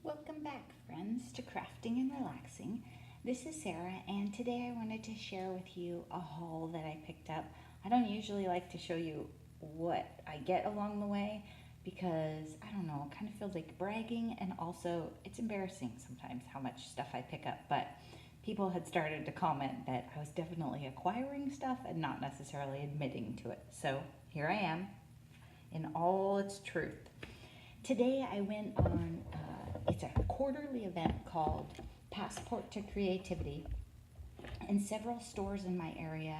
Welcome back, friends, to Crafting and Relaxing. This is Sarah, and today I wanted to share with you a haul that I picked up. I don't usually like to show you what I get along the way because, I don't know, it kind of feels like bragging, and also it's embarrassing sometimes how much stuff I pick up. But people had started to comment that I was definitely acquiring stuff and not necessarily admitting to it. So here I am in all its truth. Today I went on, it's a quarterly event called Passport to Creativity, and several stores in my area,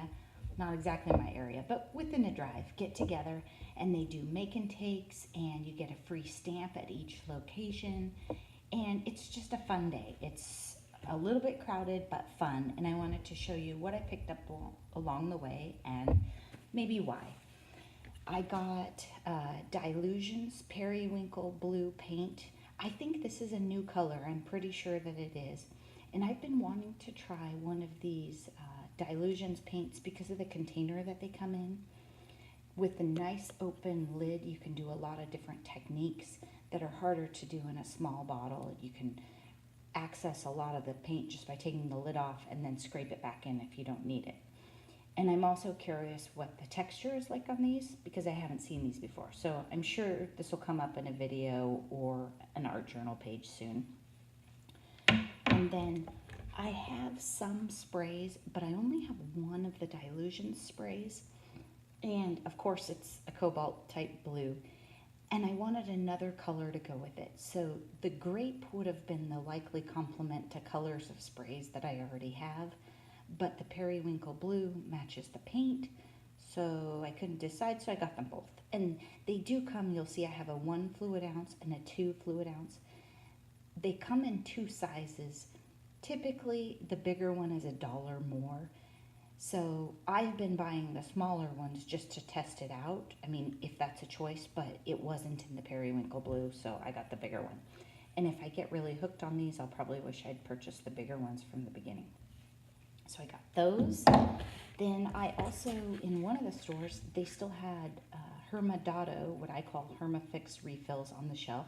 not exactly my area, but within a drive, get together and they do make and takes, and you get a free stamp at each location, and it's just a fun day. It's a little bit crowded but fun, and I wanted to show you what I picked up along the way and maybe why. I got Dilutions Periwinkle Blue paint. I think this is a new color. I'm pretty sure that it is. And I've been wanting to try one of these Dilutions paints because of the container that they come in. With the nice open lid, you can do a lot of different techniques that are harder to do in a small bottle. You can access a lot of the paint just by taking the lid off and then scrape it back in if you don't need it. And I'm also curious what the texture is like on these because I haven't seen these before. So I'm sure this will come up in a video or an art journal page soon. And then I have some sprays, but I only have one of the Dilution sprays. And of course it's a cobalt type blue. And I wanted another color to go with it. So the grape would have been the likely complement to colors of sprays that I already have. But the periwinkle blue matches the paint, so I couldn't decide, so I got them both. And they do come, you'll see I have a 1 fluid ounce and a 2 fluid ounce. They come in 2 sizes. Typically, the bigger one is $1 more. So I've been buying the smaller ones just to test it out. I mean, if that's a choice, but it wasn't in the periwinkle blue, so I got the bigger one. And if I get really hooked on these, I'll probably wish I'd purchased the bigger ones from the beginning. So I got those. Then I also, in one of the stores, they still had Hermadotto, what I call Hermafix refills on the shelf.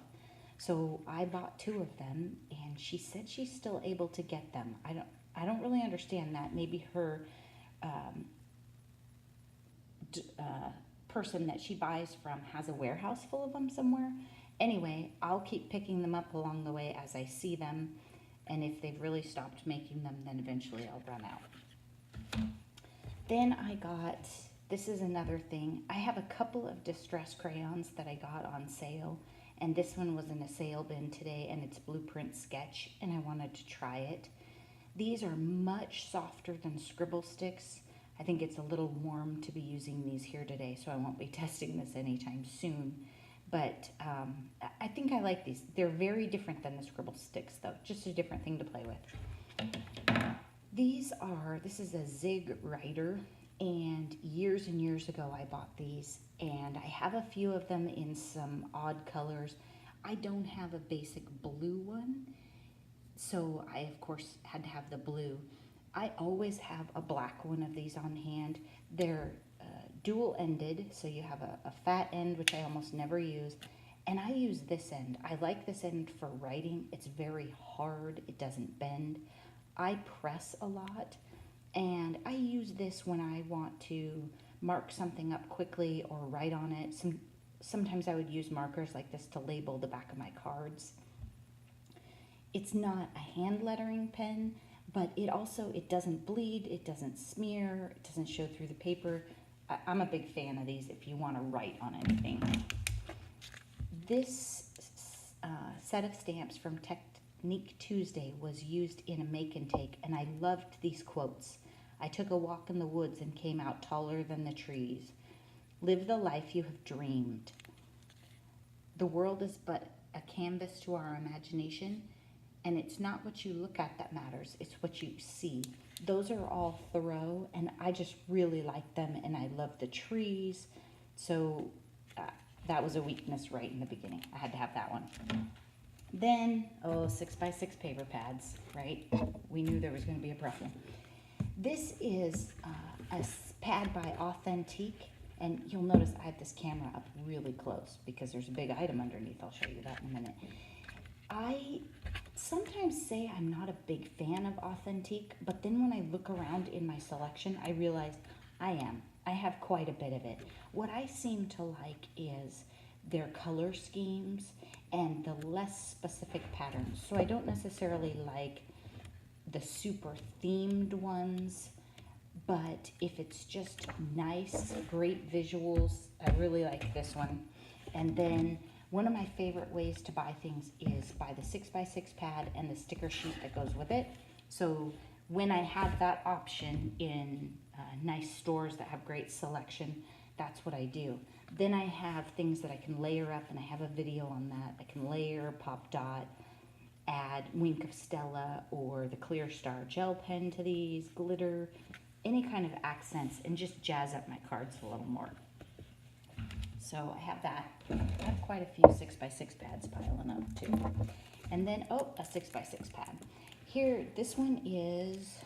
So I bought 2 of them, and she said she's still able to get them. I don't really understand that. Maybe her person that she buys from has a warehouse full of them somewhere. Anyway, I'll keep picking them up along the way as I see them. And if they've really stopped making them, then eventually I'll run out. Then I got, this is another thing. I have a couple of distress crayons that I got on sale. And this one was in a sale bin today, and it's Blueprint Sketch, and I wanted to try it. These are much softer than scribble sticks. I think it's a little warm to be using these here today, so I won't be testing this anytime soon. But I think I like these. They're very different than the scribble sticks, though. Just a different thing to play with. This is a Zig Rider, and years ago I bought these, and I have a few of them in some odd colors. I don't have a basic blue one, so I, of course, had to have the blue. I always have a black one of these on hand. They're dual-ended, so you have a fat end, which I almost never use, and I use this end. I like this end for writing. It's very hard. It doesn't bend. I press a lot, and I use this when I want to mark something up quickly or write on it. Sometimes I would use markers like this to label the back of my cards. It's not a hand lettering pen, but it doesn't bleed, it doesn't smear, it doesn't show through the paper. I'm a big fan of these if you want to write on anything. This set of stamps from Technique Tuesday was used in a make and take, and I loved these quotes. I took a walk in the woods and came out taller than the trees. Live the life you have dreamed. The world is but a canvas to our imagination, and it's not what you look at that matters, it's what you see. Those are all Thoreau, and I just really like them, and I love the trees. So that was a weakness right in the beginning. I had to have that one. Then, 6x6 paper pads, right? We knew there was going to be a problem. This is a pad by Authentique, and you'll notice I have this camera up really close because there's a big item underneath. I'll show you that in a minute. I sometimes say I'm not a big fan of authentique, but then when I look around in my selection, I realize I am. I have quite a bit of it. What I seem to like is their color schemes and the less specific patterns. So I don't necessarily like the super themed ones, but if it's just nice, great visuals, I really like this one. And then one of my favorite ways to buy things is buy the 6x6 pad and the sticker sheet that goes with it. So when I have that option in nice stores that have great selection, that's what I do. Then I have things that I can layer up, and I have a video on that. I can layer, pop dot, add Wink of Stella or the Clear Star gel pen to these, glitter, any kind of accents, and just jazz up my cards a little more. So I have that. I have quite a few 6x6 pads piling up too. And then, oh, a 6x6 pad. Here, this one is,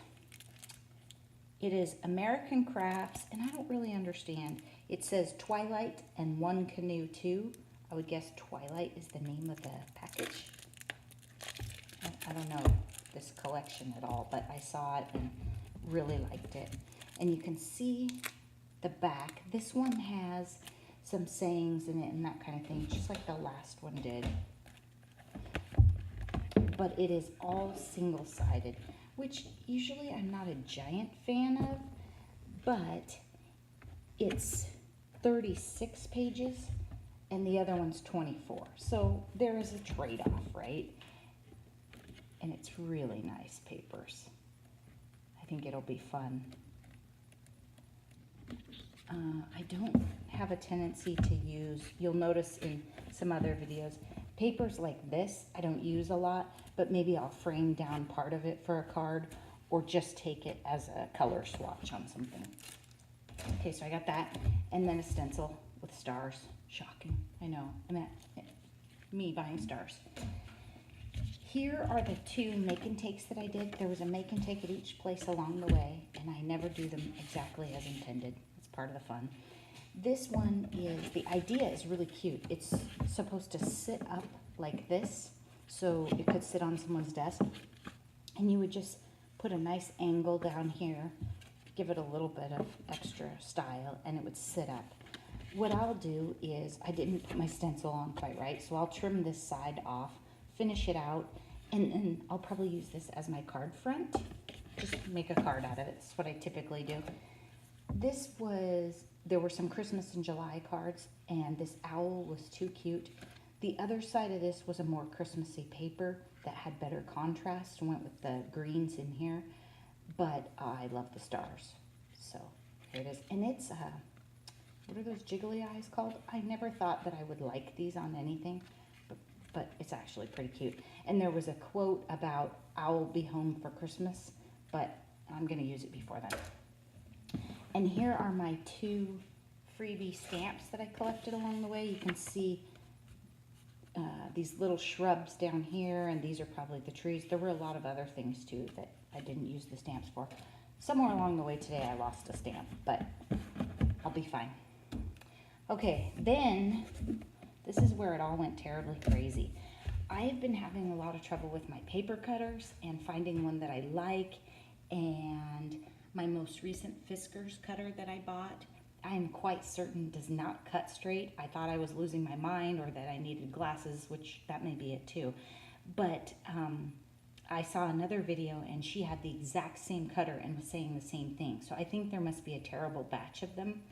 it is American Crafts, and I don't really understand. It says Twilight and One Canoe 2. I would guess Twilight is the name of the package. I don't know this collection at all, but I saw it and really liked it. And you can see the back. This one has some sayings in it and that kind of thing, just like the last one did. But it is all single-sided, which usually I'm not a giant fan of, but it's 36 pages and the other one's 24. So there is a trade-off, right? And it's really nice papers. I think it'll be fun. I don't have a tendency to use, you'll notice in some other videos, papers like this I don't use a lot, but maybe I'll frame down part of it for a card or just take it as a color swatch on something. Okay, so I got that, and then a stencil with stars. Shocking, I know, I mean, me buying stars. Here are the two make and takes that I did. There was a make and take at each place along the way, and I never do them exactly as intended. It's part of the fun. This one is, the idea is really cute. It's supposed to sit up like this, so it could sit on someone's desk. And you would just put a nice angle down here, give it a little bit of extra style, and it would sit up. What I'll do is, I didn't put my stencil on quite right, so I'll trim this side off, finish it out, and then I'll probably use this as my card front. Just make a card out of it. That's what I typically do. This was, there were some Christmas in July cards, and this owl was too cute. The other side of this was a more Christmassy paper that had better contrast and went with the greens in here, but I love the stars. So here it is. And it's, what are those jiggly eyes called? I never thought that I would like these on anything, but it's actually pretty cute. And there was a quote about I'll be home for Christmas, but I'm gonna use it before then. And here are my two freebie stamps that I collected along the way. You can see these little shrubs down here, and these are probably the trees. There were a lot of other things too that I didn't use the stamps for. Somewhere along the way today I lost a stamp, but I'll be fine. Okay, then this is where it all went terribly crazy. I have been having a lot of trouble with my paper cutters and finding one that I like, and my most recent Fiskars cutter that I bought, I am quite certain does not cut straight. I thought I was losing my mind or that I needed glasses, which that may be it too. But I saw another video and she had the exact same cutter and was saying the same thing. So I think there must be a terrible batch of them.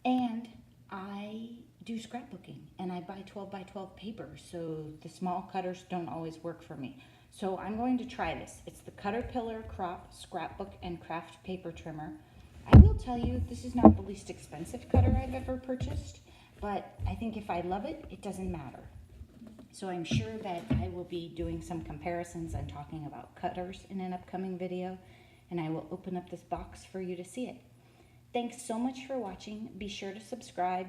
And I do scrapbooking and I buy 12 by 12 paper, so the small cutters don't always work for me. So I'm going to try this. It's the Caterpillar Crop Scrapbook and Craft Paper Trimmer. I will tell you, this is not the least expensive cutter I've ever purchased, but I think if I love it, it doesn't matter. So I'm sure that I will be doing some comparisons and talking about cutters in an upcoming video, and I will open up this box for you to see it. Thanks so much for watching. Be sure to subscribe.